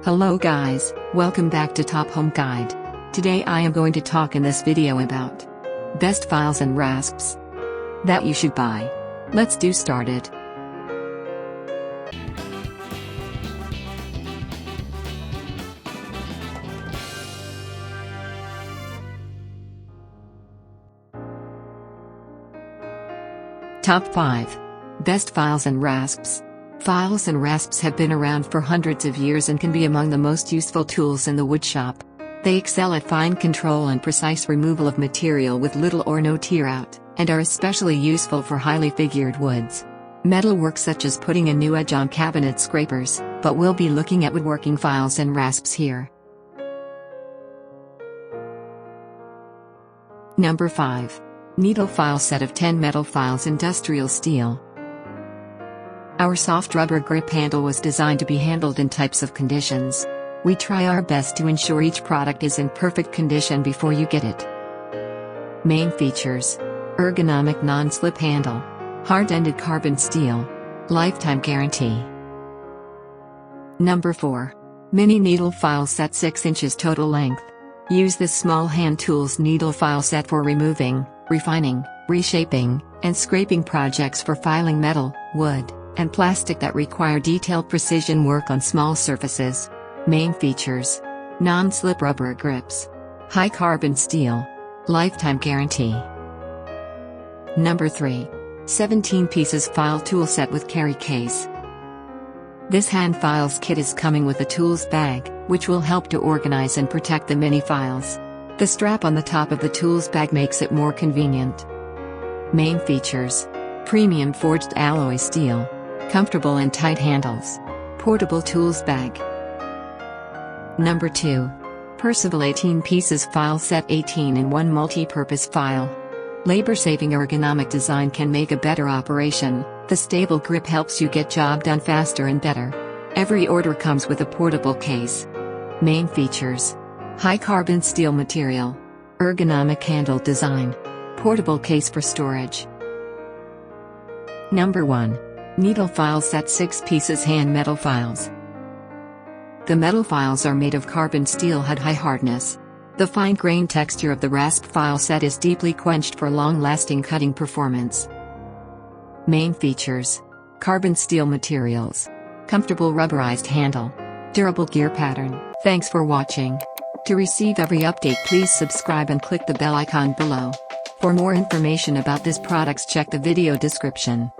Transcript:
Hello guys, welcome back to Top Home Guide. Today I am going to talk in this video about best files and rasps that you should buy. Let's do started. Top 5. Best files and rasps. Files and rasps have been around for hundreds of years and can be among the most useful tools in the woodshop. They excel at fine control and precise removal of material with little or no tear out, and are especially useful for highly figured woods. Metalwork such as putting a new edge on cabinet scrapers, but we'll be looking at woodworking files and rasps here. Number 5. Needle file set of 10 metal files, industrial steel. Our soft rubber grip handle was designed to be handled in types of conditions. We try our best to ensure each product is in perfect condition before you get it. Main features: ergonomic non-slip handle, hard-ended carbon steel, lifetime guarantee. Number 4. Mini needle file set, 6 inches total length. Use this small hand tools needle file set for removing, refining, reshaping, and scraping projects for filing metal, wood, and plastic that require detailed precision work on small surfaces. Main features: non-slip rubber grips, high carbon steel, lifetime guarantee. Number 3. 17 pieces file tool set with carry case. This hand files kit is coming with a tools bag, which will help to organize and protect the mini files. The strap on the top of the tools bag makes it more convenient. Main features: premium forged alloy steel, comfortable and tight handles, portable tools bag. Number 2. Preciva 18 pieces file set, 18-in-1 multi-purpose file. Labor-saving ergonomic design can make a better operation. The stable grip helps you get job done faster and better. Every order comes with a portable case. Main features: high carbon steel material, ergonomic handle design, portable case for storage. Number 1. Needle file set, 6 pieces hand metal files. The metal files are made of carbon steel, had high hardness. The fine grain texture of the rasp file set is deeply quenched for long-lasting cutting performance. Main features: carbon steel materials, comfortable rubberized handle, durable gear pattern. Thanks for watching. To receive every update, please subscribe and click the bell icon below. For more information about this products, check the video description.